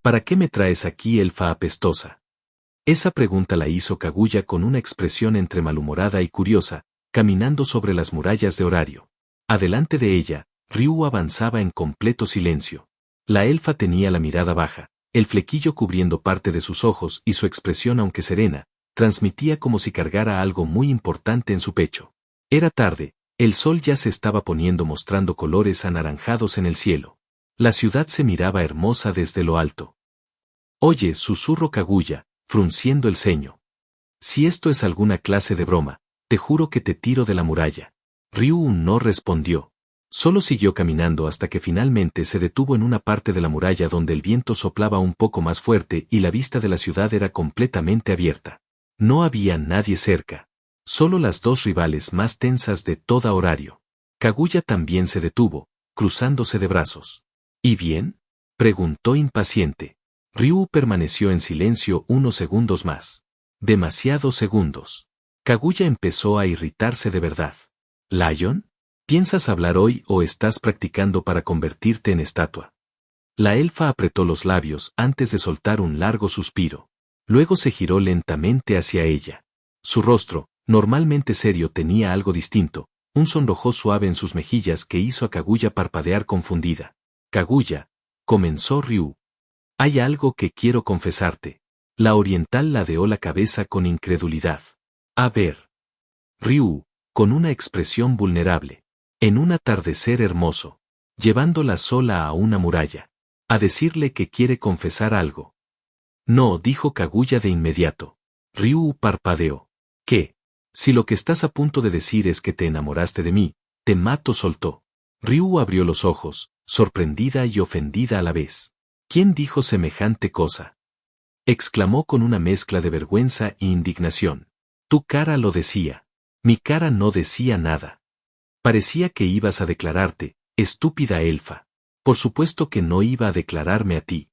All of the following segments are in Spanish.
¿Para qué me traes aquí, elfa apestosa? Esa pregunta la hizo Kaguya con una expresión entre malhumorada y curiosa, caminando sobre las murallas de Horario. Adelante de ella, Ryu avanzaba en completo silencio. La elfa tenía la mirada baja, el flequillo cubriendo parte de sus ojos y su expresión, aunque serena, transmitía como si cargara algo muy importante en su pecho. Era tarde, el sol ya se estaba poniendo mostrando colores anaranjados en el cielo. La ciudad se miraba hermosa desde lo alto. Oye, susurró Kaguya, frunciendo el ceño. Si esto es alguna clase de broma, te juro que te tiro de la muralla. Ryu no respondió. Solo siguió caminando hasta que finalmente se detuvo en una parte de la muralla donde el viento soplaba un poco más fuerte y la vista de la ciudad era completamente abierta. No había nadie cerca. Solo las dos rivales más tensas de toda Horario. Kaguya también se detuvo, cruzándose de brazos. ¿Y bien? Preguntó impaciente. Ryu permaneció en silencio unos segundos más. Demasiados segundos. Kaguya empezó a irritarse de verdad. ¿Lion? ¿Piensas hablar hoy o estás practicando para convertirte en estatua? La elfa apretó los labios antes de soltar un largo suspiro. Luego se giró lentamente hacia ella. Su rostro, normalmente serio, tenía algo distinto, un sonrojo suave en sus mejillas que hizo a Kaguya parpadear confundida. Kaguya, comenzó Ryu. Hay algo que quiero confesarte. La oriental ladeó la cabeza con incredulidad. A ver. Ryu, con una expresión vulnerable. En un atardecer hermoso. Llevándola sola a una muralla. A decirle que quiere confesar algo. No, dijo Kaguya de inmediato. Ryu parpadeó. ¿Qué? Si lo que estás a punto de decir es que te enamoraste de mí, te mato, soltó. Ryu abrió los ojos, sorprendida y ofendida a la vez. ¿Quién dijo semejante cosa? Exclamó con una mezcla de vergüenza e indignación. Tu cara lo decía. Mi cara no decía nada. Parecía que ibas a declararte, estúpida elfa. Por supuesto que no iba a declararme a ti.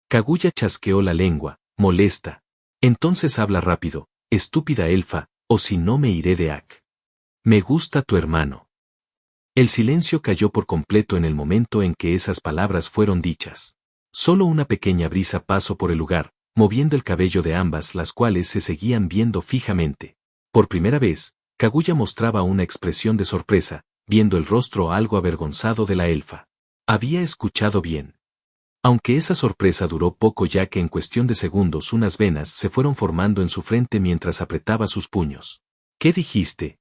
Kaguya chasqueó la lengua, molesta. Entonces habla rápido, estúpida elfa, o si no me iré de ac. Me gusta tu hermano. El silencio cayó por completo en el momento en que esas palabras fueron dichas. Solo una pequeña brisa pasó por el lugar, moviendo el cabello de ambas, las cuales se seguían viendo fijamente. Por primera vez, Kaguya mostraba una expresión de sorpresa, viendo el rostro algo avergonzado de la elfa. Había escuchado bien. Aunque esa sorpresa duró poco, ya que en cuestión de segundos unas venas se fueron formando en su frente mientras apretaba sus puños. ¿Qué dijiste?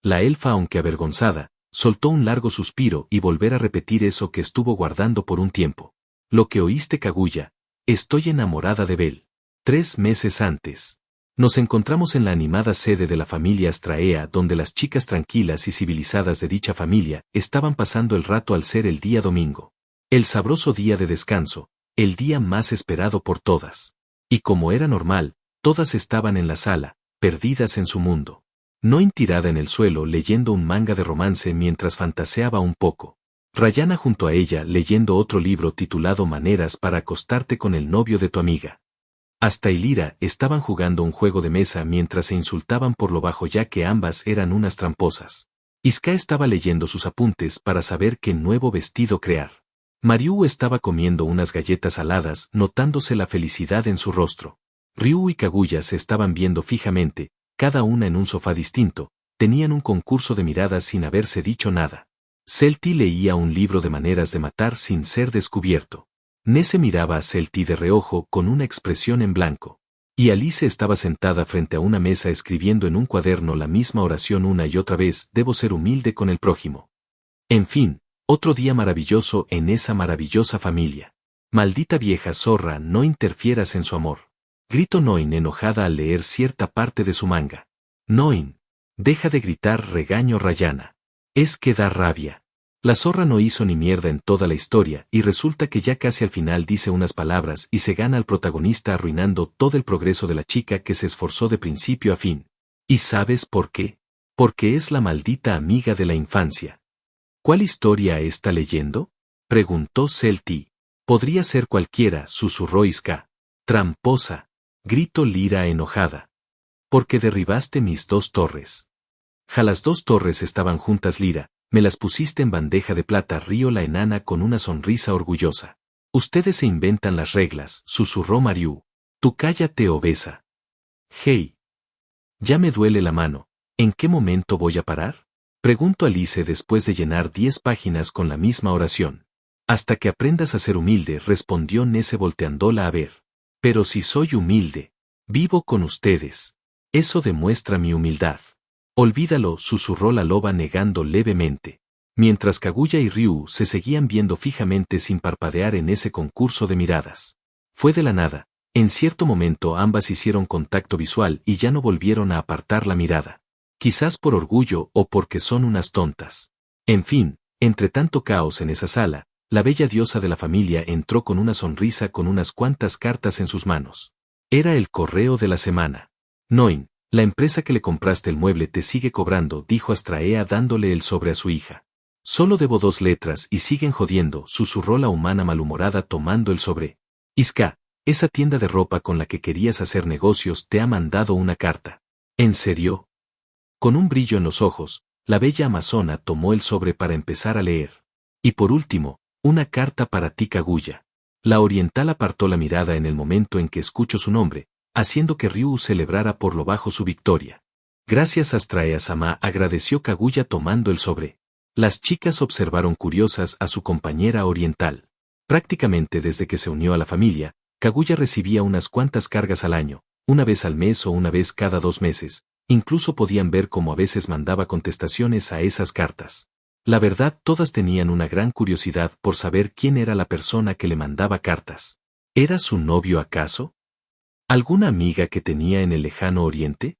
La elfa, aunque avergonzada, soltó un largo suspiro y volver a repetir eso que estuvo guardando por un tiempo. Lo que oíste, Kaguya. Estoy enamorada de Bell. 3 meses antes. Nos encontramos en la animada sede de la familia Astraea, donde las chicas tranquilas y civilizadas de dicha familia estaban pasando el rato al ser el día domingo. El sabroso día de descanso, el día más esperado por todas. Y como era normal, todas estaban en la sala, perdidas en su mundo. Noin tirada en el suelo leyendo un manga de romance mientras fantaseaba un poco. Rayana junto a ella leyendo otro libro titulado Maneras para acostarte con el novio de tu amiga. Asta y Lira estaban jugando un juego de mesa mientras se insultaban por lo bajo, ya que ambas eran unas tramposas. Iska estaba leyendo sus apuntes para saber qué nuevo vestido crear. Mariu estaba comiendo unas galletas saladas, notándose la felicidad en su rostro. Ryu y Kaguya se estaban viendo fijamente, cada una en un sofá distinto, tenían un concurso de miradas sin haberse dicho nada. Celti leía un libro de maneras de matar sin ser descubierto. Nese miraba a Celti de reojo con una expresión en blanco. Y Alice estaba sentada frente a una mesa escribiendo en un cuaderno la misma oración una y otra vez: debo ser humilde con el prójimo. En fin, otro día maravilloso en esa maravillosa familia. Maldita vieja zorra, no interfieras en su amor. Gritó Noin enojada al leer cierta parte de su manga. Noin, deja de gritar, regañó Rayana. Es que da rabia. La zorra no hizo ni mierda en toda la historia y resulta que ya casi al final dice unas palabras y se gana al protagonista arruinando todo el progreso de la chica que se esforzó de principio a fin. ¿Y sabes por qué? Porque es la maldita amiga de la infancia. ¿Cuál historia está leyendo? Preguntó Celti. Podría ser cualquiera, susurró Iska. Tramposa. Gritó Lira enojada. Porque derribaste mis 2 torres. Ja, las 2 torres estaban juntas, Lira, me las pusiste en bandeja de plata, rió la enana con una sonrisa orgullosa. Ustedes se inventan las reglas, susurró Mariú. Tú cállate, obesa. Hey. Ya me duele la mano. ¿En qué momento voy a parar? Preguntó Alice después de llenar 10 páginas con la misma oración. Hasta que aprendas a ser humilde, respondió Nese volteándola a ver. Pero si soy humilde. Vivo con ustedes. Eso demuestra mi humildad. Olvídalo, susurró la loba negando levemente. Mientras Kaguya y Ryu se seguían viendo fijamente sin parpadear en ese concurso de miradas. Fue de la nada. En cierto momento ambas hicieron contacto visual y ya no volvieron a apartar la mirada. Quizás por orgullo o porque son unas tontas. En fin, entre tanto caos en esa sala, la bella diosa de la familia entró con una sonrisa con unas cuantas cartas en sus manos. Era el correo de la semana. Noin, la empresa que le compraste el mueble te sigue cobrando, dijo Astraea dándole el sobre a su hija. Solo debo 2 letras y siguen jodiendo, susurró la humana malhumorada tomando el sobre. Iska, esa tienda de ropa con la que querías hacer negocios te ha mandado una carta. ¿En serio? Con un brillo en los ojos, la bella amazona tomó el sobre para empezar a leer. Y por último, una carta para ti, Kaguya. La oriental apartó la mirada en el momento en que escuchó su nombre, haciendo que Ryu celebrara por lo bajo su victoria. Gracias, Astraea-sama, agradeció Kaguya tomando el sobre. Las chicas observaron curiosas a su compañera oriental. Prácticamente desde que se unió a la familia, Kaguya recibía unas cuantas cargas al año, una vez al mes o una vez cada 2 meses, incluso podían ver cómo a veces mandaba contestaciones a esas cartas. La verdad, todas tenían una gran curiosidad por saber quién era la persona que le mandaba cartas. ¿Era su novio acaso? ¿Alguna amiga que tenía en el lejano oriente?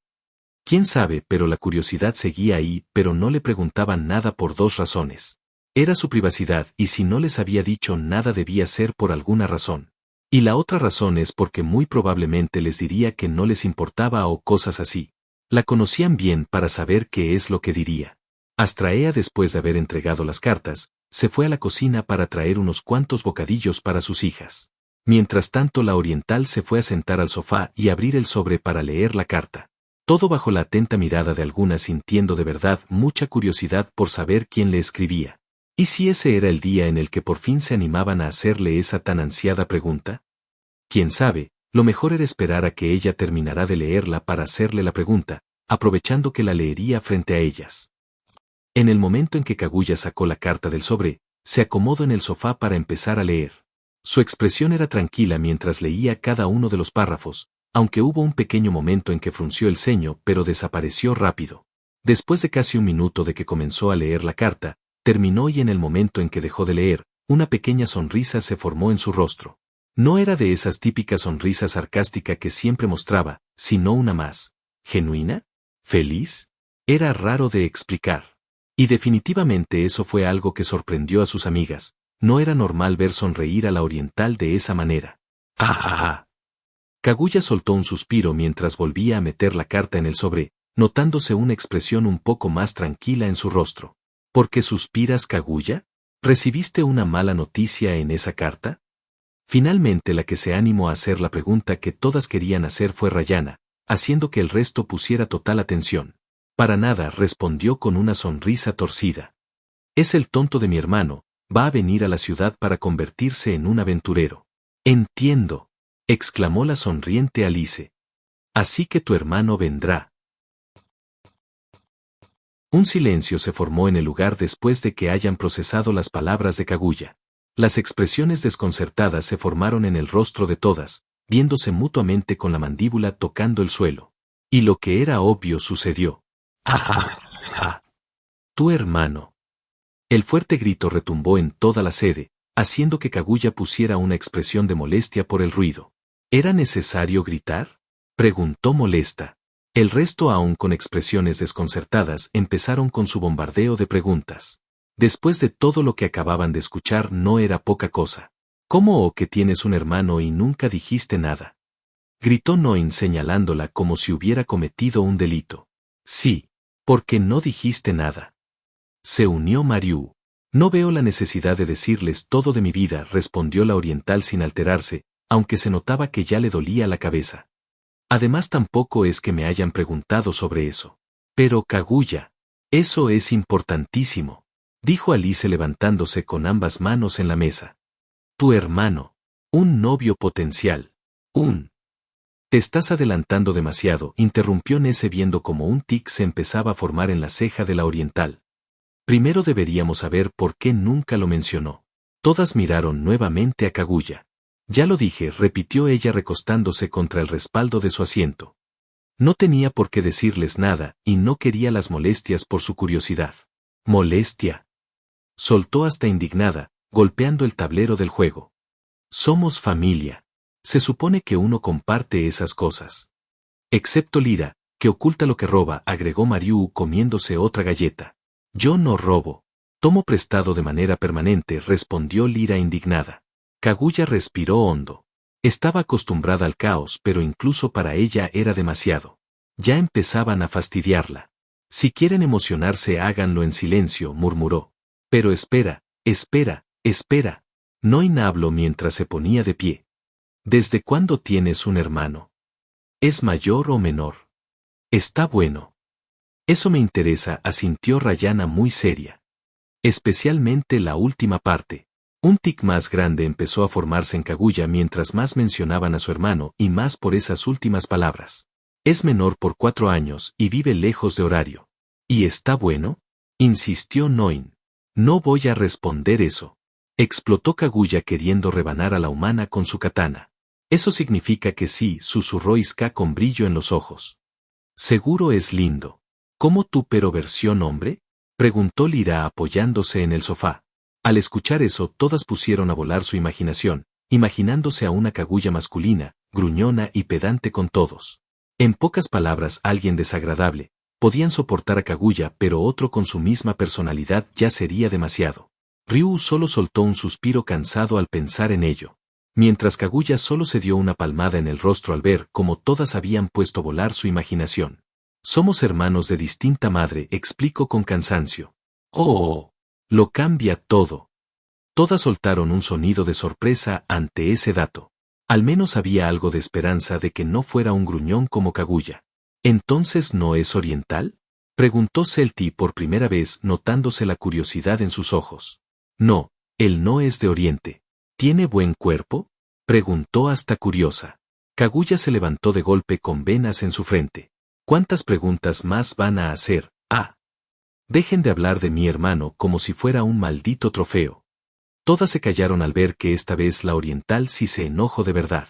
Quién sabe, pero la curiosidad seguía ahí, pero no le preguntaban nada por 2 razones. Era su privacidad y si no les había dicho nada debía ser por alguna razón. Y la otra razón es porque muy probablemente les diría que no les importaba o cosas así. La conocían bien para saber qué es lo que diría. Astraea, después de haber entregado las cartas, se fue a la cocina para traer unos cuantos bocadillos para sus hijas. Mientras tanto, la oriental se fue a sentar al sofá y abrir el sobre para leer la carta. Todo bajo la atenta mirada de algunas, sintiendo de verdad mucha curiosidad por saber quién le escribía. ¿Y si ese era el día en el que por fin se animaban a hacerle esa tan ansiada pregunta? Quién sabe, lo mejor era esperar a que ella terminara de leerla para hacerle la pregunta, aprovechando que la leería frente a ellas. En el momento en que Kaguya sacó la carta del sobre, se acomodó en el sofá para empezar a leer. Su expresión era tranquila mientras leía cada uno de los párrafos, aunque hubo un pequeño momento en que frunció el ceño, pero desapareció rápido. Después de casi 1 minuto de que comenzó a leer la carta, terminó y en el momento en que dejó de leer, una pequeña sonrisa se formó en su rostro. No era de esas típicas sonrisas sarcástica que siempre mostraba, sino una más genuina, feliz. Era raro de explicar. Y definitivamente eso fue algo que sorprendió a sus amigas. No era normal ver sonreír a la oriental de esa manera. ¡Ah! Kaguya soltó un suspiro mientras volvía a meter la carta en el sobre, notándose una expresión un poco más tranquila en su rostro. ¿Por qué suspiras, Kaguya? ¿Recibiste una mala noticia en esa carta? Finalmente la que se animó a hacer la pregunta que todas querían hacer fue Rayana, haciendo que el resto pusiera total atención. Para nada, respondió con una sonrisa torcida. Es el tonto de mi hermano, va a venir a la ciudad para convertirse en un aventurero. Entiendo, exclamó la sonriente Alice. Así que tu hermano vendrá. Un silencio se formó en el lugar después de que hayan procesado las palabras de Kaguya. Las expresiones desconcertadas se formaron en el rostro de todas, viéndose mutuamente con la mandíbula tocando el suelo. Y lo que era obvio sucedió. ¡Ah! Tu hermano. El fuerte grito retumbó en toda la sede, haciendo que Kaguya pusiera una expresión de molestia por el ruido. ¿Era necesario gritar? Preguntó molesta. El resto, aún con expresiones desconcertadas, empezaron con su bombardeo de preguntas. Después de todo lo que acababan de escuchar, no era poca cosa. ¿Cómo o que tienes un hermano y nunca dijiste nada? Gritó Noin señalándola como si hubiera cometido un delito. Sí, porque no dijiste nada. Se unió Mariú. No veo la necesidad de decirles todo de mi vida, respondió la oriental sin alterarse, aunque se notaba que ya le dolía la cabeza. Además, tampoco es que me hayan preguntado sobre eso. Pero Kaguya, eso es importantísimo, dijo Alice levantándose con ambas manos en la mesa. Tu hermano. Un novio potencial. Te estás adelantando demasiado, interrumpió Nese viendo como un tic se empezaba a formar en la ceja de la oriental. Primero deberíamos saber por qué nunca lo mencionó. Todas miraron nuevamente a Kaguya. Ya lo dije, repitió ella recostándose contra el respaldo de su asiento. No tenía por qué decirles nada, y no quería las molestias por su curiosidad. ¿Molestia? Soltó hasta indignada, golpeando el tablero del juego. Somos familia. Se supone que uno comparte esas cosas. Excepto Lira, que oculta lo que roba, agregó Mariu comiéndose otra galleta. Yo no robo. Tomo prestado de manera permanente, respondió Lira indignada. Kaguya respiró hondo. Estaba acostumbrada al caos, pero incluso para ella era demasiado. Ya empezaban a fastidiarla. Si quieren emocionarse, háganlo en silencio, murmuró. Pero espera. Noin habló mientras se ponía de pie. ¿Desde cuándo tienes un hermano? ¿Es mayor o menor? Está bueno. Eso me interesa, asintió Rayana muy seria. Especialmente la última parte. Un tic más grande empezó a formarse en Kaguya mientras más mencionaban a su hermano y más por esas últimas palabras. Es menor por 4 años y vive lejos de horario. ¿Y está bueno? Insistió Noin. No voy a responder eso. Explotó Kaguya queriendo rebanar a la humana con su katana. Eso significa que sí, susurró Iska con brillo en los ojos. Seguro es lindo. ¿Cómo tú pero versión hombre? Preguntó Lira apoyándose en el sofá. Al escuchar eso todas pusieron a volar su imaginación, imaginándose a una Kaguya masculina, gruñona y pedante con todos. En pocas palabras, alguien desagradable. Podían soportar a Kaguya, pero otro con su misma personalidad ya sería demasiado. Ryu solo soltó un suspiro cansado al pensar en ello. Mientras Kaguya solo se dio una palmada en el rostro al ver cómo todas habían puesto a volar su imaginación. Somos hermanos de distinta madre, explicó con cansancio. Oh, lo cambia todo. Todas soltaron un sonido de sorpresa ante ese dato. Al menos había algo de esperanza de que no fuera un gruñón como Kaguya. ¿Entonces no es oriental? Preguntó Celti por primera vez notándose la curiosidad en sus ojos. No, él no es de Oriente. ¿Tiene buen cuerpo? Preguntó hasta curiosa. Kaguya se levantó de golpe con venas en su frente. ¿Cuántas preguntas más van a hacer? Ah. Dejen de hablar de mi hermano como si fuera un maldito trofeo. Todas se callaron al ver que esta vez la oriental sí se enojó de verdad.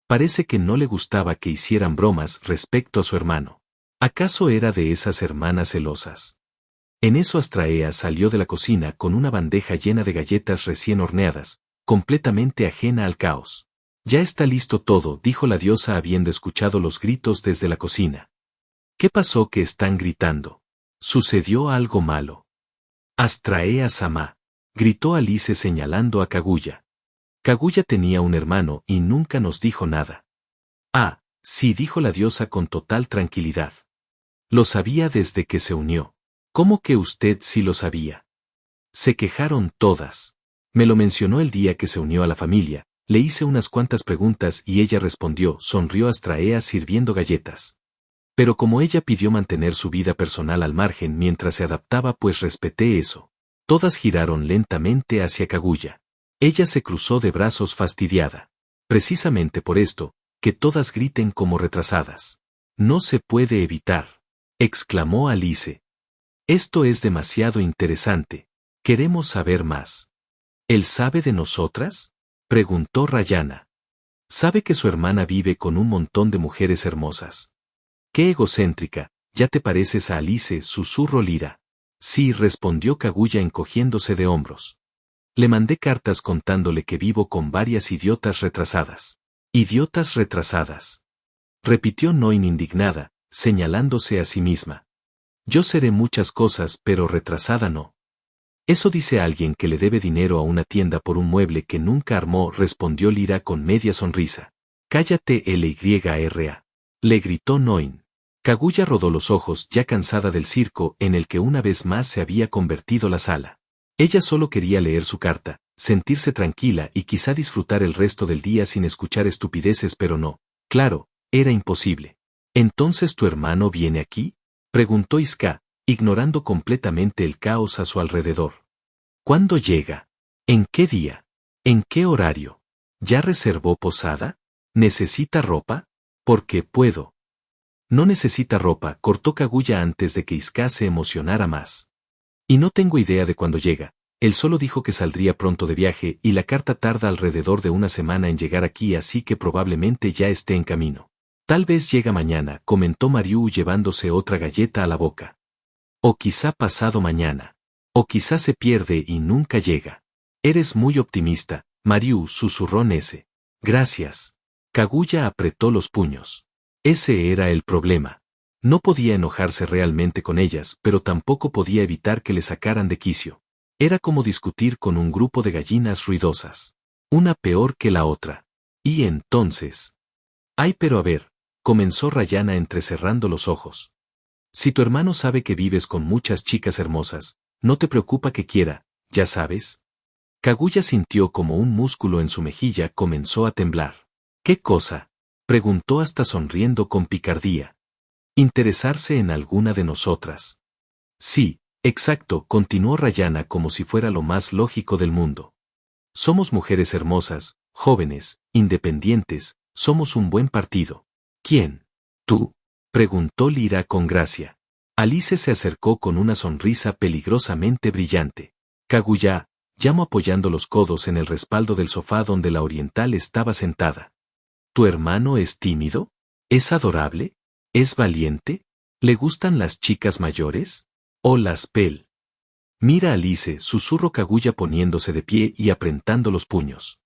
Parece que no le gustaba que hicieran bromas respecto a su hermano. ¿Acaso era de esas hermanas celosas? En eso Astraea salió de la cocina con una bandeja llena de galletas recién horneadas, completamente ajena al caos. Ya está listo todo, dijo la diosa habiendo escuchado los gritos desde la cocina. ¿Qué pasó que están gritando? ¿Sucedió algo malo? Astraea-sama, gritó Alice señalando a Kaguya. Kaguya tenía un hermano y nunca nos dijo nada. Ah, sí, dijo la diosa con total tranquilidad. Lo sabía desde que se unió. ¿Cómo que usted sí lo sabía? Se quejaron todas. Me lo mencionó el día que se unió a la familia, le hice unas cuantas preguntas y ella respondió, sonrió Astraea sirviendo galletas. Pero como ella pidió mantener su vida personal al margen mientras se adaptaba, pues respeté eso. Todas giraron lentamente hacia Kaguya. Ella se cruzó de brazos fastidiada. Precisamente por esto, que todas griten como retrasadas. No se puede evitar, exclamó Alice. Esto es demasiado interesante. Queremos saber más. ¿Él sabe de nosotras? Preguntó Rayana. Sabe que su hermana vive con un montón de mujeres hermosas. Qué egocéntrica, ya te pareces a Alice, susurró Lira. Sí, respondió Kaguya encogiéndose de hombros. Le mandé cartas contándole que vivo con varias idiotas retrasadas. ¿Idiotas retrasadas? Repitió Noin indignada, señalándose a sí misma. Yo seré muchas cosas, pero retrasada no. Eso dice alguien que le debe dinero a una tienda por un mueble que nunca armó, respondió Lira con media sonrisa. Cállate Lyra, le gritó Noin. Kaguya rodó los ojos ya cansada del circo en el que una vez más se había convertido la sala. Ella solo quería leer su carta, sentirse tranquila y quizá disfrutar el resto del día sin escuchar estupideces, pero no, claro, era imposible. ¿Entonces tu hermano viene aquí? Preguntó Iska, ignorando completamente el caos a su alrededor. ¿Cuándo llega? ¿En qué día? ¿En qué horario? ¿Ya reservó posada? ¿Necesita ropa? Porque puedo. No necesita ropa, cortó Kaguya antes de que Isuka se emocionara más. Y no tengo idea de cuándo llega. Él solo dijo que saldría pronto de viaje y la carta tarda alrededor de una semana en llegar aquí, así que probablemente ya esté en camino. Tal vez llega mañana, comentó Mariu llevándose otra galleta a la boca. O quizá pasado mañana. O quizá se pierde y nunca llega. Eres muy optimista, Mariu, susurró Nese. Gracias. Kaguya apretó los puños. Ese era el problema. No podía enojarse realmente con ellas, pero tampoco podía evitar que le sacaran de quicio. Era como discutir con un grupo de gallinas ruidosas. Una peor que la otra. Y entonces... Ay, pero a ver, comenzó Rayana entrecerrando los ojos. Si tu hermano sabe que vives con muchas chicas hermosas, ¿no te preocupa que quiera, ya sabes? Kaguya sintió como un músculo en su mejilla comenzó a temblar. ¿Qué cosa? Preguntó hasta sonriendo con picardía. ¿Interesarse en alguna de nosotras? Sí, exacto, continuó Rayana como si fuera lo más lógico del mundo. Somos mujeres hermosas, jóvenes, independientes, somos un buen partido. ¿Quién? ¿Tú? Preguntó Lyra con gracia. Alice se acercó con una sonrisa peligrosamente brillante. Kaguya, llamó apoyando los codos en el respaldo del sofá donde la oriental estaba sentada. ¿Tu hermano es tímido? ¿Es adorable? ¿Es valiente? ¿Le gustan las chicas mayores? ¿O las pel? Mira, Alice, susurró Kaguya poniéndose de pie y apretando los puños.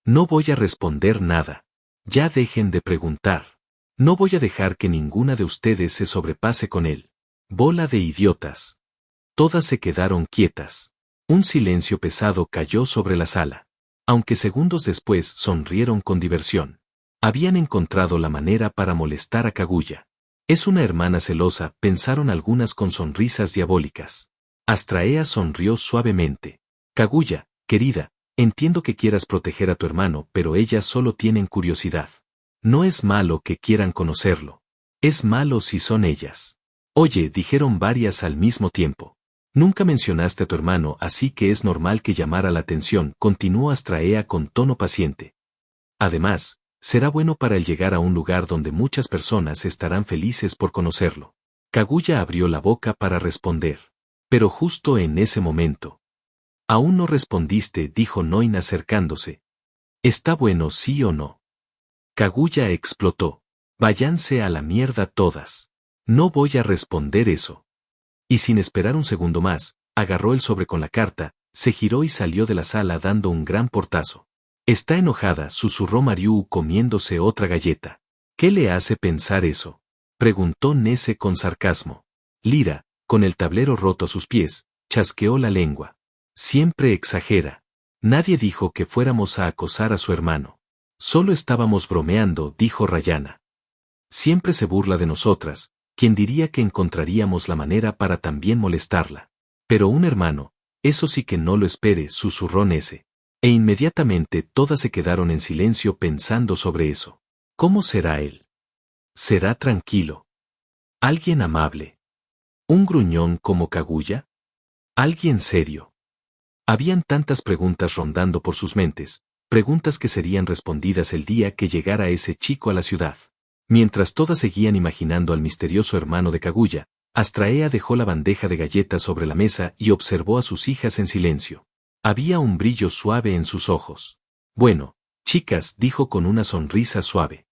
No voy a responder nada. Ya dejen de preguntar. No voy a dejar que ninguna de ustedes se sobrepase con él. Bola de idiotas. Todas se quedaron quietas. Un silencio pesado cayó sobre la sala. Aunque segundos después sonrieron con diversión. Habían encontrado la manera para molestar a Kaguya. Es una hermana celosa, pensaron algunas con sonrisas diabólicas. Astraea sonrió suavemente. Kaguya, querida, entiendo que quieras proteger a tu hermano, pero ellas solo tienen curiosidad. No es malo que quieran conocerlo. Es malo si son ellas. Oye, dijeron varias al mismo tiempo. Nunca mencionaste a tu hermano, así que es normal que llamara la atención, continuó Astraea con tono paciente. Además, será bueno para él llegar a un lugar donde muchas personas estarán felices por conocerlo. Kaguya abrió la boca para responder. Pero justo en ese momento. Aún no respondiste, dijo Noin acercándose. ¿Está bueno sí o no? Kaguya explotó. Váyanse a la mierda todas. No voy a responder eso. Y sin esperar un segundo más, agarró el sobre con la carta, se giró y salió de la sala dando un gran portazo. Está enojada, susurró Mariu comiéndose otra galleta. ¿Qué le hace pensar eso? Preguntó Nese con sarcasmo. Lyra, con el tablero roto a sus pies, chasqueó la lengua. Siempre exagera. Nadie dijo que fuéramos a acosar a su hermano. Solo estábamos bromeando, dijo Rayana. Siempre se burla de nosotras, ¿quién diría que encontraríamos la manera para también molestarla? Pero un hermano, eso sí que no lo espere, susurró Nese. E inmediatamente todas se quedaron en silencio pensando sobre eso. ¿Cómo será él? ¿Será tranquilo? ¿Alguien amable? ¿Un gruñón como Kaguya? ¿Alguien serio? Habían tantas preguntas rondando por sus mentes, preguntas que serían respondidas el día que llegara ese chico a la ciudad. Mientras todas seguían imaginando al misterioso hermano de Kaguya, Astraea dejó la bandeja de galletas sobre la mesa y observó a sus hijas en silencio. Había un brillo suave en sus ojos. Bueno, chicas, dijo con una sonrisa suave.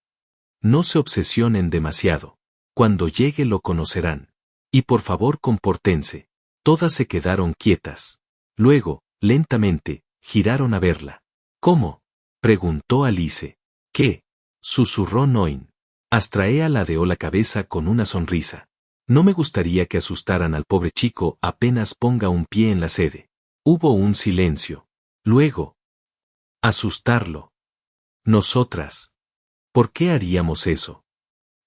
No se obsesionen demasiado. Cuando llegue lo conocerán. Y por favor compórtense. Todas se quedaron quietas. Luego, lentamente, giraron a verla. ¿Cómo? Preguntó Alice. ¿Qué? Susurró Noin. Astraea ladeó la cabeza con una sonrisa. No me gustaría que asustaran al pobre chico apenas ponga un pie en la sede. Hubo un silencio. Luego. Asustarlo. Nosotras. ¿Por qué haríamos eso?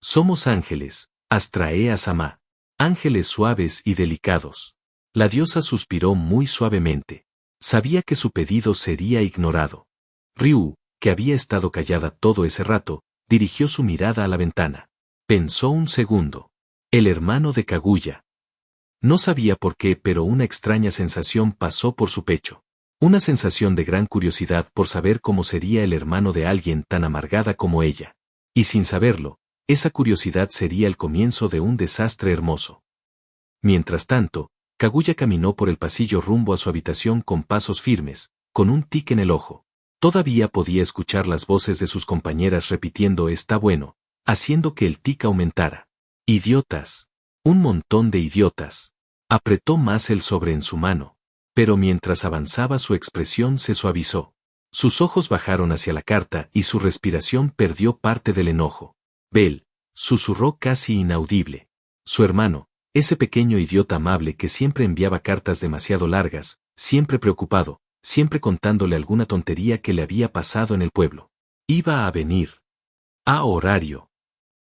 Somos ángeles, Astraea-sama. Ángeles suaves y delicados. La diosa suspiró muy suavemente. Sabía que su pedido sería ignorado. Ryu, que había estado callada todo ese rato, dirigió su mirada a la ventana. Pensó un segundo. El hermano de Kaguya. No sabía por qué, pero una extraña sensación pasó por su pecho. Una sensación de gran curiosidad por saber cómo sería el hermano de alguien tan amargada como ella. Y sin saberlo, esa curiosidad sería el comienzo de un desastre hermoso. Mientras tanto, Kaguya caminó por el pasillo rumbo a su habitación con pasos firmes, con un tic en el ojo. Todavía podía escuchar las voces de sus compañeras repitiendo «está bueno», haciendo que el tic aumentara. «Idiotas. Un montón de idiotas». Apretó más el sobre en su mano. Pero mientras avanzaba su expresión se suavizó. Sus ojos bajaron hacia la carta y su respiración perdió parte del enojo. «Bell», susurró casi inaudible. Su hermano, ese pequeño idiota amable que siempre enviaba cartas demasiado largas, siempre preocupado, siempre contándole alguna tontería que le había pasado en el pueblo. Iba a venir. A horario.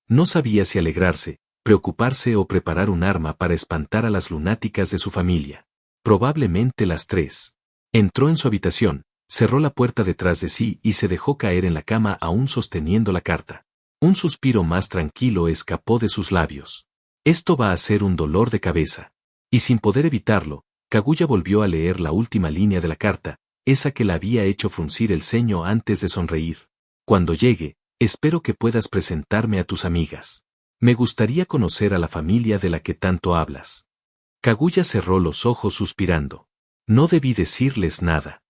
No sabía si alegrarse, preocuparse o preparar un arma para espantar a las lunáticas de su familia. Probablemente las tres. Entró en su habitación, cerró la puerta detrás de sí y se dejó caer en la cama aún sosteniendo la carta. Un suspiro más tranquilo escapó de sus labios. Esto va a ser un dolor de cabeza. Y sin poder evitarlo, Kaguya volvió a leer la última línea de la carta, esa que la había hecho fruncir el ceño antes de sonreír. Cuando llegue, espero que puedas presentarme a tus amigas. Me gustaría conocer a la familia de la que tanto hablas. Kaguya cerró los ojos suspirando. No debí decirles nada.